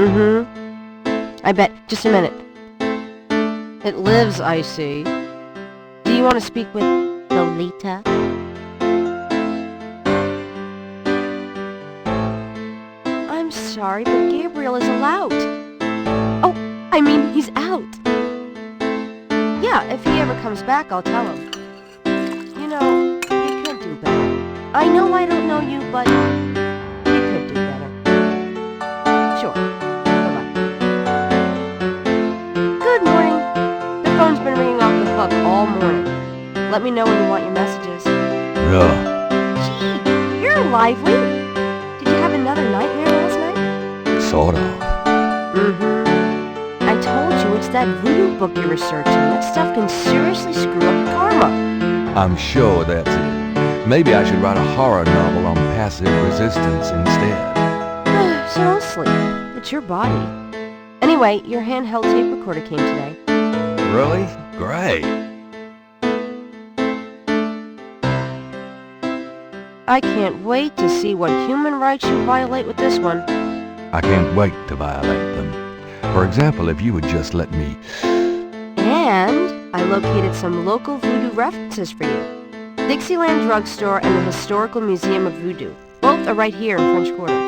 I bet. Just a minute. It lives, I see. Do you want to speak with Lolita? I'm sorry, but Gabriel is allowed. Oh, I mean, he's out. Yeah, if he ever comes back, I'll tell him. You know, you could do better. I know I don't know you, but you could do better. Sure. Bye-bye. Good morning. The phone's been ringing off the hook all morning. Let me know when you want your messages. Yeah. Gee, you're lively. Did you have another nightmare last night? Sort of. I told you it's that voodoo book you're researching. That stuff can seriously screw up karma. I'm sure that's it. Maybe I should write a horror novel on passive resistance instead. So don't sleep. It's your body. Anyway, your handheld tape recorder came today. Really? Great. I can't wait to see what human rights you violate with this one. I can't wait to violate them. For example, if you would just let me... And I located some local voodoo references for you. Dixieland Drugstore and the Historical Museum of Voodoo. Both are right here in French Quarter.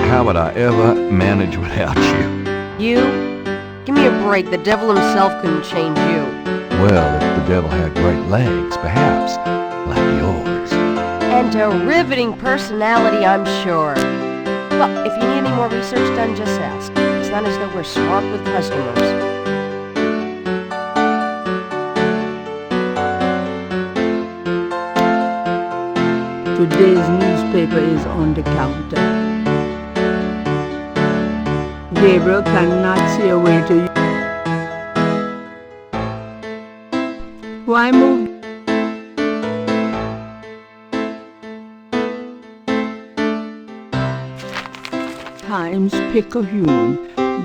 How would I ever manage without you? You? Give me a break. The devil himself couldn't change you. Well, if the devil had great legs, perhaps, like yours. And a riveting personality, I'm sure. Well, if you need any more research done, just ask. It's not as though we're swamped with customers. Today's newspaper is on the counter. Gabriel cannot see a way to you. Why move? Times-Picayune,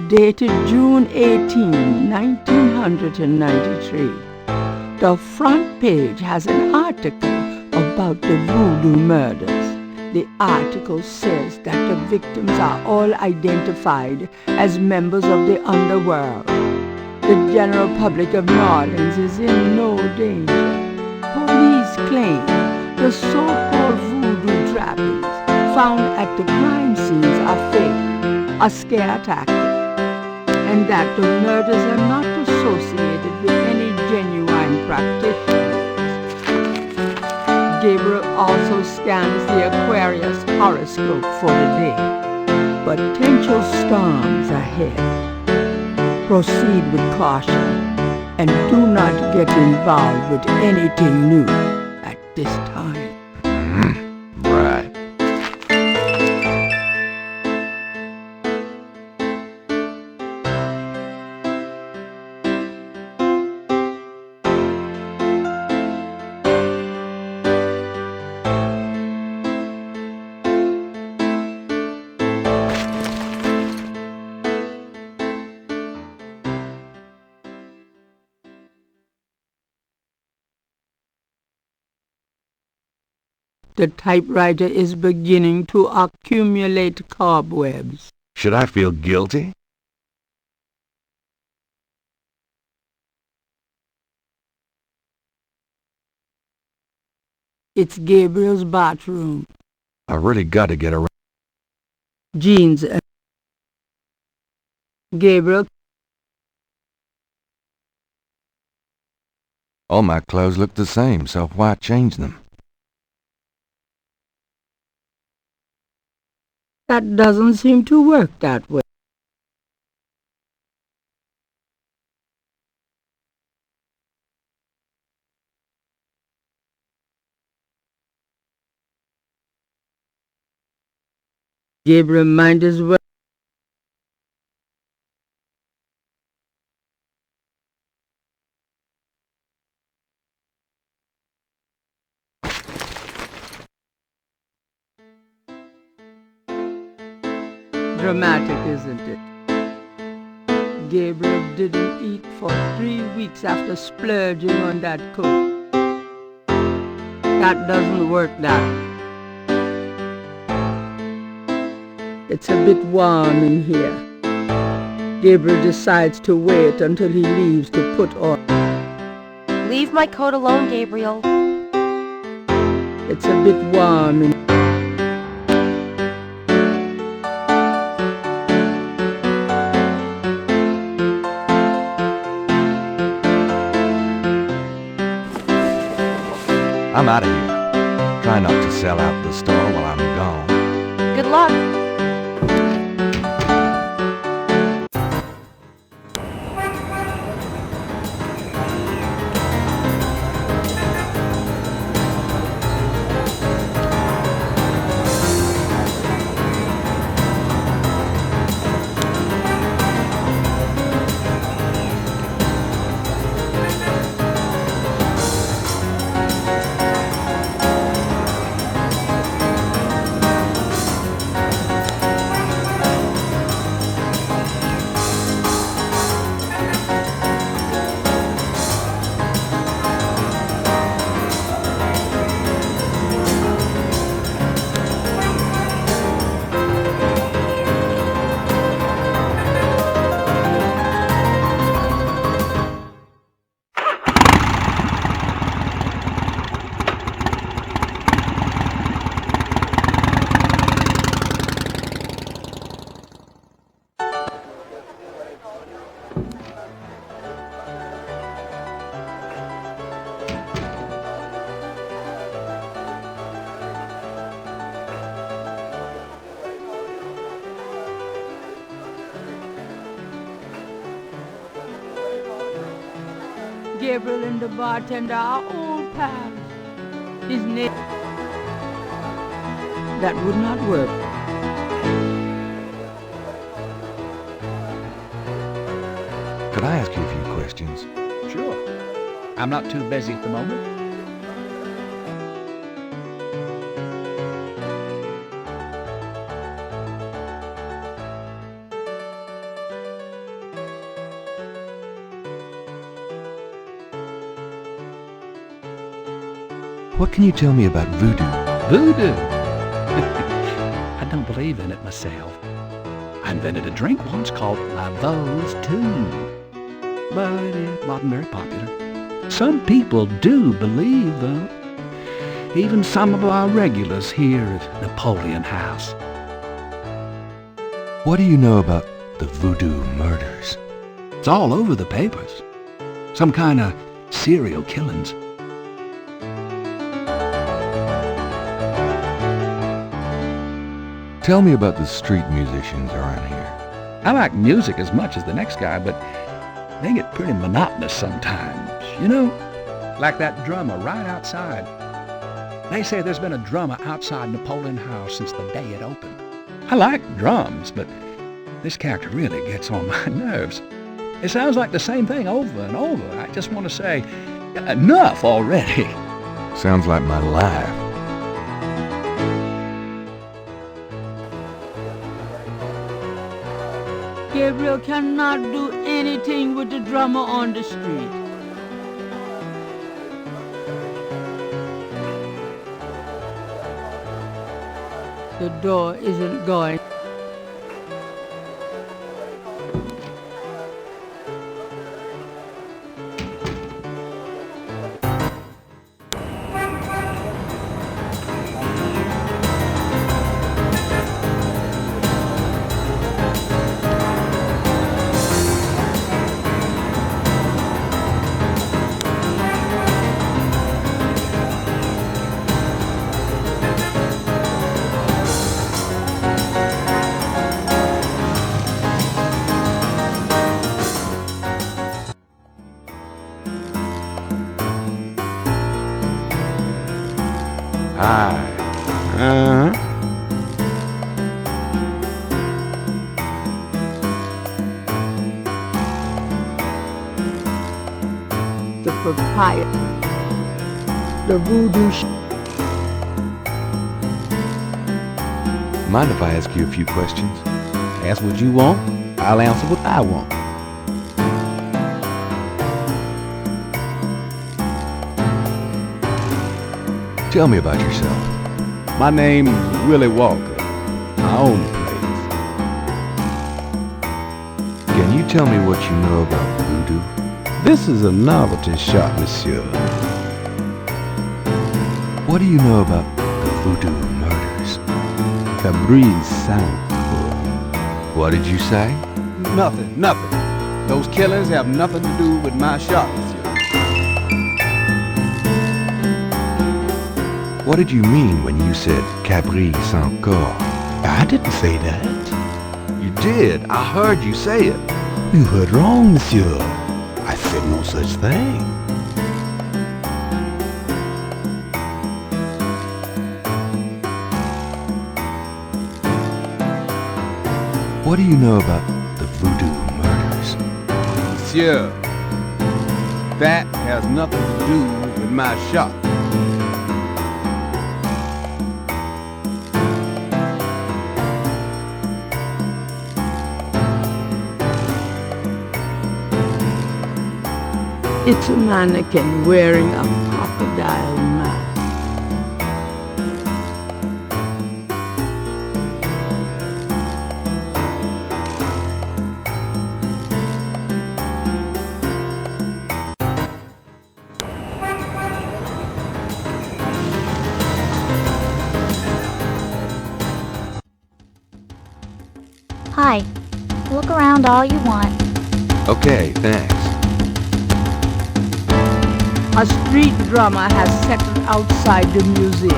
dated June 18, 1993. The front page has an article about the voodoo murders. The article says that the victims are all identified as members of the underworld. The general public of New Orleans is in no danger. Police claim the so-called voodoo trappings found at the crime scenes are fake, a scare tactic, and that the murders are not associated with any genuine practitioners. Gabriel also scans the Aquarius horoscope for the day. Potential storms ahead. Proceed with caution and do not get involved with anything new at this time. Right. The typewriter is beginning to accumulate cobwebs. Should I feel guilty? It's Gabriel's bathroom. I really got to get around. Jeans. Gabriel. All my clothes look the same, so why change them? That doesn't seem to work that way. Gabriel might as well. Dramatic, isn't it? Gabriel didn't eat for 3 weeks after splurging on that coat. That doesn't work, that. It's a bit warm in here. Gabriel decides to wait until he leaves to put on. Leave my coat alone, Gabriel. It's a bit warm in I'm out of here. Try not to sell out the store while I'm gone. Good luck. Gabriel and the bartender are old pals. His name... That would not work. Could I ask you a few questions? Sure. I'm not too busy at the moment. What can you tell me about voodoo? Voodoo? I don't believe in it myself. I invented a drink once called Laveau's too, but it wasn't very popular. Some people do believe, though. Even some of our regulars here at Napoleon House. What do you know about the voodoo murders? It's all over the papers. Some kind of serial killings. Tell me about the street musicians around here. I like music as much as the next guy, but they get pretty monotonous sometimes, you know? Like that drummer right outside. They say there's been a drummer outside Napoleon House since the day it opened. I like drums, but this character really gets on my nerves. It sounds like the same thing over and over. I just want to say, enough already. Sounds like my life. Gabriel cannot do anything with the drummer on the street. The door isn't going. Hi. The proprietor. The voodoo Mind if I ask you a few questions? Ask what you want, I'll answer what I want. Tell me about yourself. My name's Willie Walker. I own the place. Can tell me what you know about voodoo? This is a novelty shop, monsieur. What do you know about the voodoo murders? Cabril's sound. What did you say? Nothing. Those killings have nothing to do with my shop, monsieur. What did you mean when you said Cabri sans corps? I didn't say that. You did. I heard you say it. You heard wrong, monsieur. I said no such thing. What do you know about the voodoo murders? Monsieur, that has nothing to do with my shop. It's a mannequin wearing a crocodile mask. Hi. Look around all you want. Okay, thanks. A street drummer has settled outside the museum.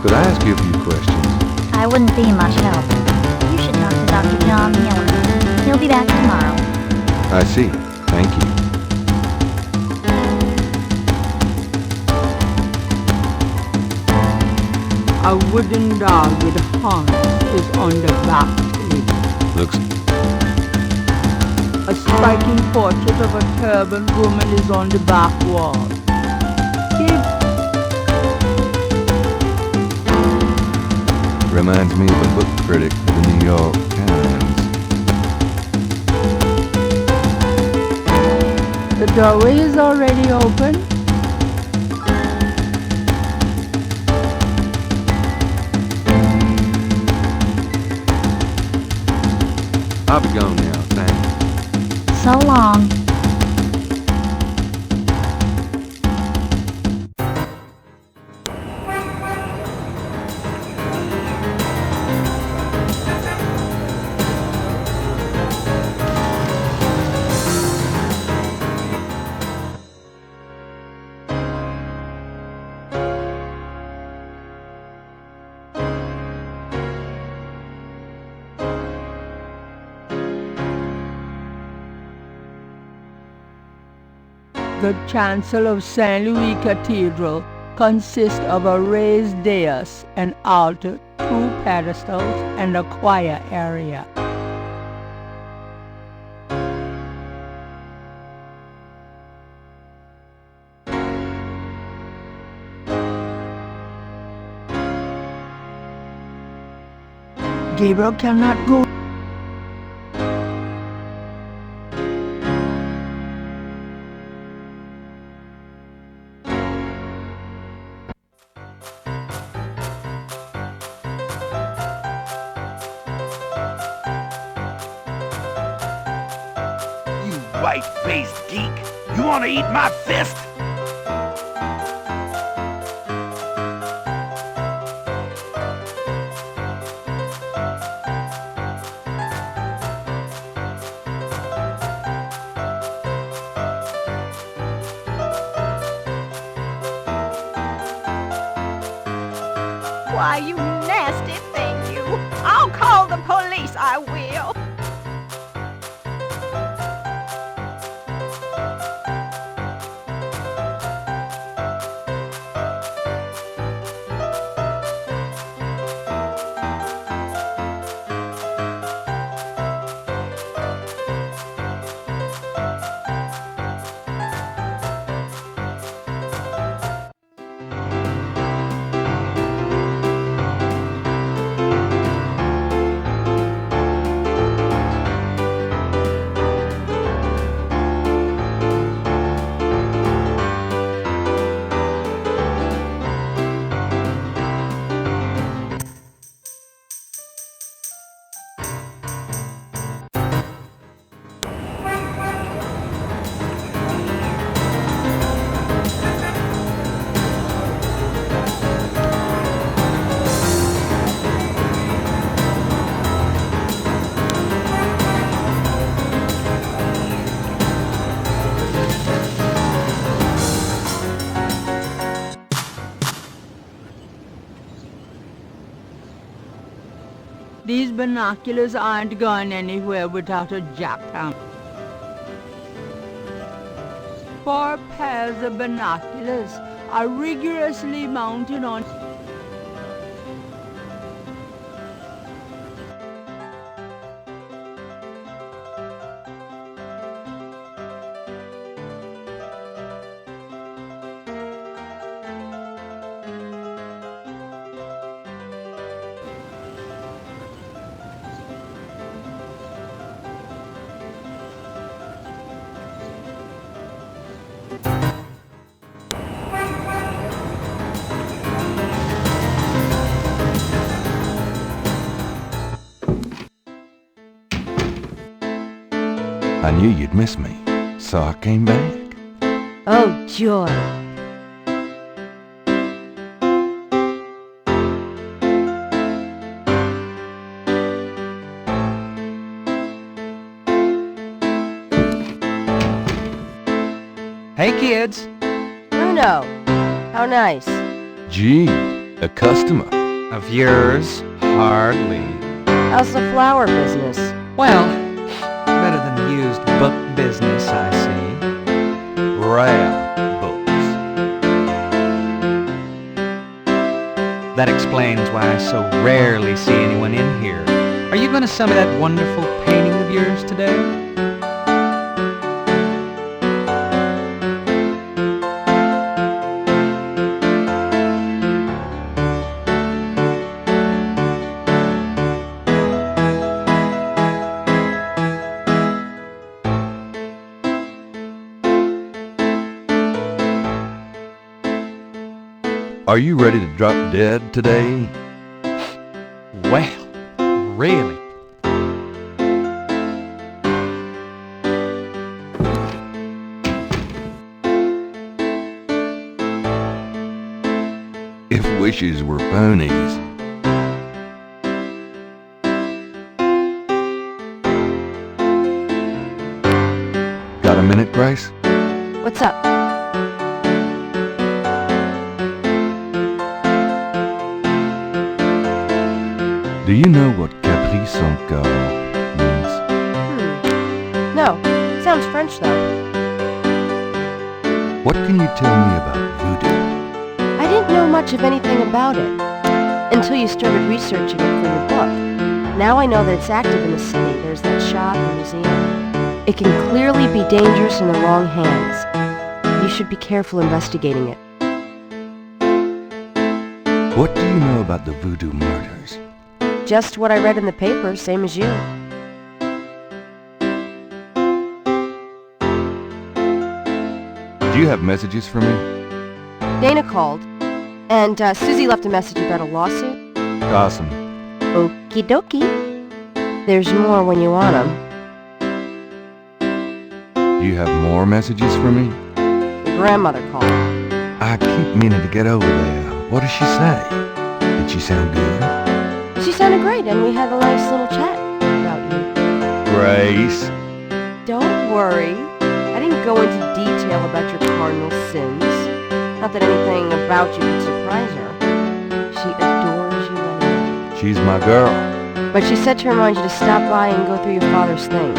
Could I ask you a few questions? I wouldn't be much help. You should talk to Dr. John Miller. He'll be back tomorrow. I see. Thank you. A wooden dog with horns is on the back table. Looks... A striking portrait of a turbaned woman is on the back wall. reminds me of a book critic for the New York Times. The doorway is already open. I'll be gone now, thanks. So long. The chancel of St. Louis Cathedral consists of a raised dais, an altar, 2 pedestals, and a choir area. Gabriel cannot go. White-faced geek! You want to eat my fist? Why, you nasty thing, you! I'll call the police, I will! binoculars aren't going anywhere without a jackhammer. 4 pairs of binoculars are rigorously mounted on. I knew you'd miss me, so I came back. Oh, joy. Hey, kids. Bruno, how nice. Gee, a customer. Of yours? Hardly. How's the flower business? Well, better than the used book business, I see. Rare books. That explains why I so rarely see anyone in here. Are you going to sell me that wonderful painting of yours today? Are you ready to drop dead today? Well, really? If wishes were ponies. Got a minute, Grace? What's up? Do you know what Caprice encore means? No. Sounds French, though. What can you tell me about voodoo? I didn't know much of anything about it until you started researching it for your book. Now I know that it's active in the city. There's that shop and museum. It can clearly be dangerous in the wrong hands. You should be careful investigating it. What do you know about the voodoo murders? Just what I read in the paper, same as you. Do you have messages for me? Dana called, and Susie left a message about a lawsuit. Awesome. Okie dokie. There's more when you want them. Do you have more messages for me? Your grandmother called. I keep meaning to get over there. What does she say? Did she sound good? She sounded great, and we had a nice little chat about you. Grace. Don't worry. I didn't go into detail about your cardinal sins. Not that anything about you could surprise her. She adores you anyway. She's my girl. But she said to remind you to stop by and go through your father's things.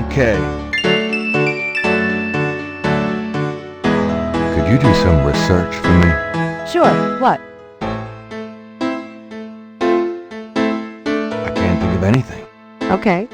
Okay. Could you do some research for me? Sure, what? I can't think of anything. Okay.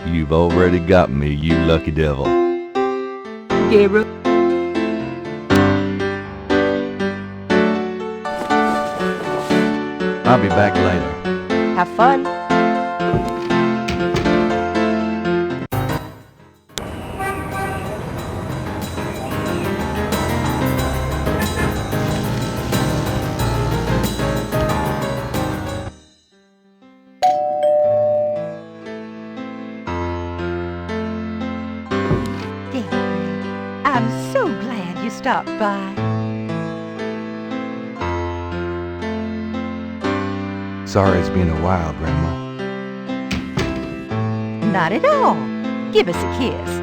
You've already got me, you lucky devil. Gabriel. I'll be back later. Have fun. I'm so glad you stopped by. Sorry it's been a while, Grandma. Not at all. Give us a kiss.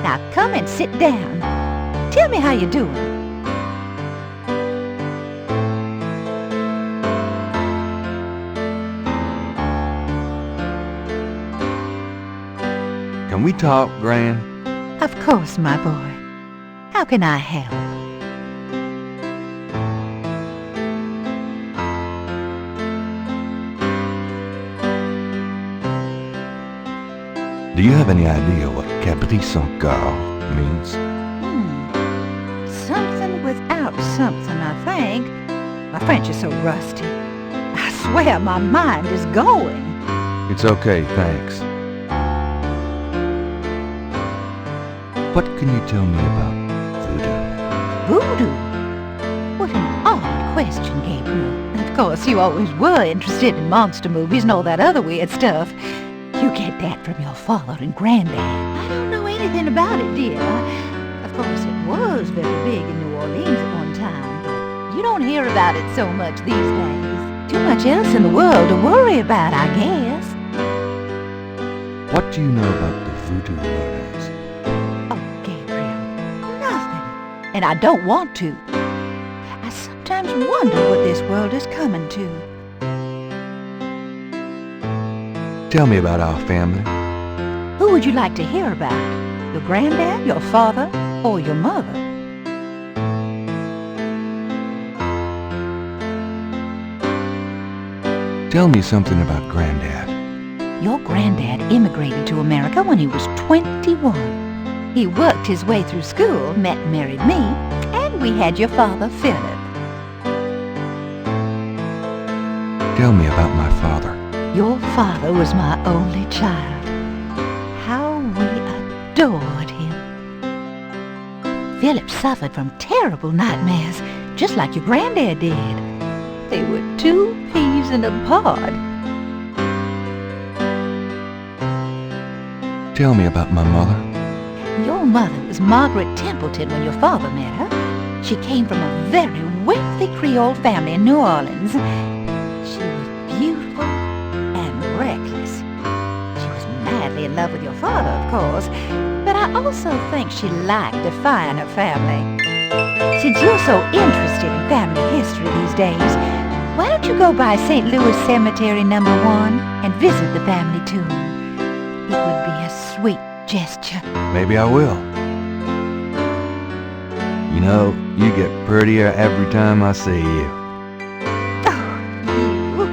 Now come and sit down. Tell me how you're doing. Can we talk, Gran? Of course, my boy. How can I help? Do you have any idea what Capriccio Girl means? Something without something, I think. My French is so rusty. I swear my mind is going. It's okay, thanks. What can you tell me about voodoo? Voodoo? What an odd question, Gabriel. Of course, you always were interested in monster movies and all that other weird stuff. You get that from your father and granddad. I don't know anything about it, dear. Of course, it was very big in New Orleans at one time, but you don't hear about it so much these days. Too much else in the world to worry about, I guess. What do you know about the voodoo murders? Oh, Gabriel, nothing. And I don't want to. I sometimes wonder what this world is coming to. Tell me about our family. Who would you like to hear about? Your granddad, your father, or your mother? Tell me something about Granddad. Your granddad immigrated to America when he was 21. He worked his way through school, met and married me, and we had your father, Philip. Tell me about my father. Your father was my only child. How we adored him. Philip suffered from terrible nightmares, just like your granddad did. They were two peas in a pod. Tell me about my mother. Your mother was Margaret Templeton when your father met her. She came from a very wealthy Creole family in New Orleans. She was beautiful and reckless. She was madly in love with your father, of course, but I also think she liked defying her family. Since you're so interested in family history these days, why don't you go by St. Louis Cemetery No. 1 and visit the family tomb? It would be a sweet gesture. Maybe I will. You know, you get prettier every time I see you. Oh, you.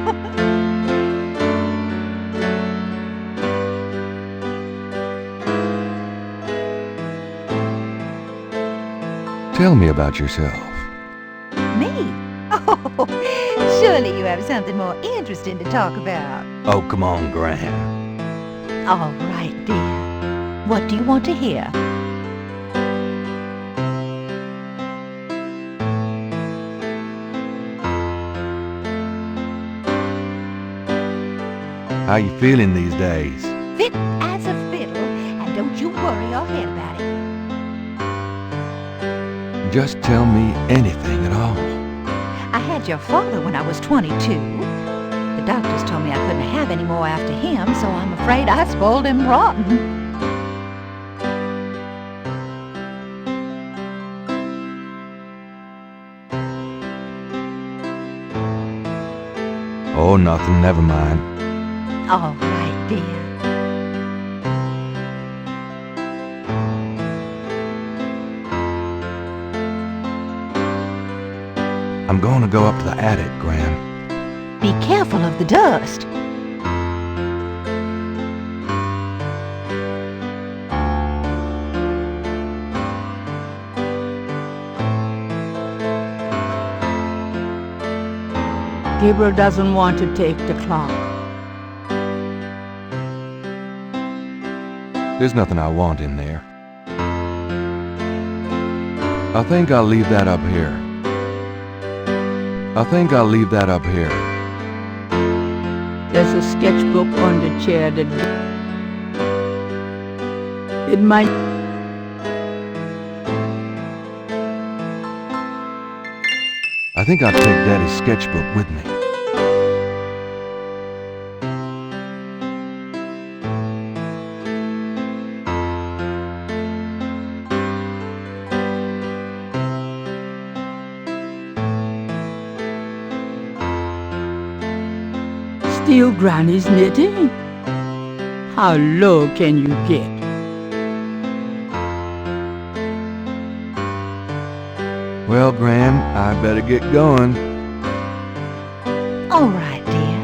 Tell me about yourself. Me? Oh, surely you have something more interesting to talk about. Oh, come on, Gran. All right, dear. What do you want to hear? How you feeling these days? Fit as a fiddle, and don't you worry your head about it. Just tell me anything at all. I had your father when I was 22. The doctors told me I couldn't have any more after him, so I'm afraid I spoiled him rotten. Oh, nothing, never mind. All right, dear. I'm going to go up to the attic, Gran. Be careful of the dust. Gabriel doesn't want to take the clock. There's nothing I want in there. I think I'll leave that up here. There's a sketchbook on the chair that... It might... I think I'll take Daddy's sketchbook with me. steal Granny's knitting? How low can you get? Well, Gran, I better get going. All right, dear.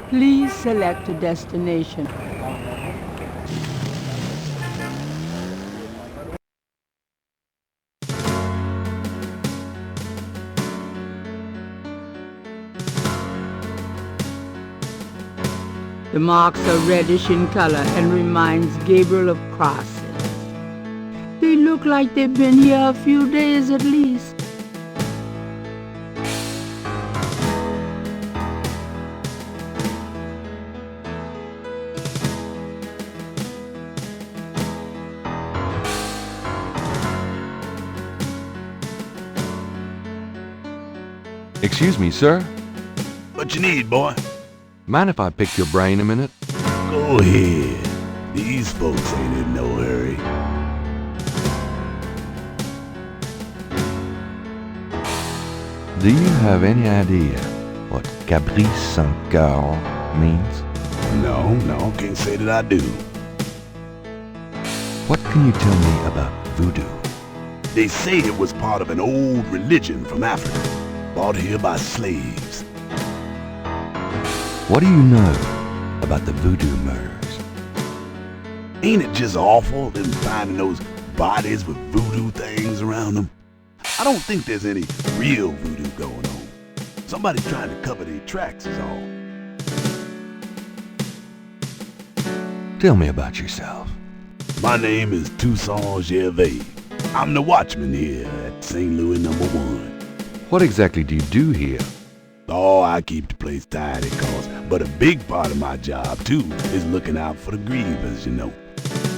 Please select a destination. The marks are reddish in color and reminds Gabriel of crosses. They look like they've been here a few days at least. Excuse me, sir. What you need, boy? Mind if I pick your brain a minute? Go ahead. These folks ain't in no hurry. Do you have any idea what Caprice Saint Coeur means? No, can't say that I do. What can you tell me about voodoo? They say it was part of an old religion from Africa, brought here by slaves. What do you know about the voodoo murders? Ain't it just awful, them finding those bodies with voodoo things around them? I don't think there's any real voodoo going on. Somebody's trying to cover their tracks is all. Tell me about yourself. My name is Toussaint Gervais. I'm the watchman here at St. Louis No. 1. What exactly do you do here? Oh, I keep the place tidy, but a big part of my job, too, is looking out for the grievers, you know.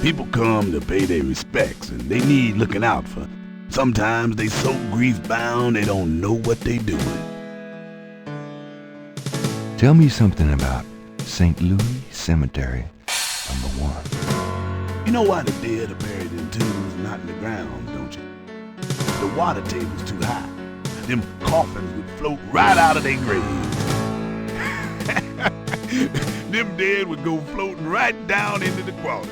People come to pay their respects, and they need looking out for. Sometimes they so grief-bound they don't know what they doing. Tell me something about St. Louis Cemetery No. 1. You know why the dead are buried in tombs, not in the ground, don't you? The water table's too high. Them coffins would float right out of their graves. Them dead would go floating right down into the water.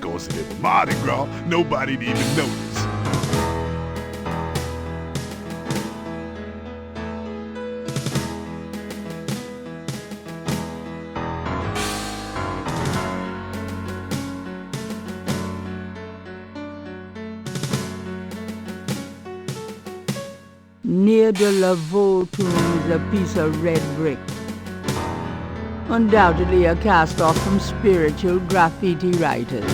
Course, if it was Mardi Gras, nobody'd even notice. Near the Laveau tomb is a piece of red brick. Undoubtedly a cast-off from spiritual graffiti writers.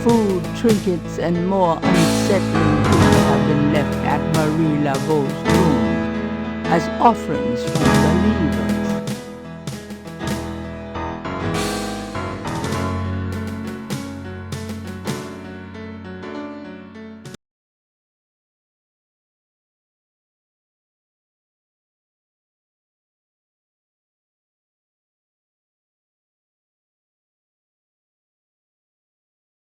Food, trinkets, and more unsettling things have been left at Marie Laveau's tomb as offerings from believers.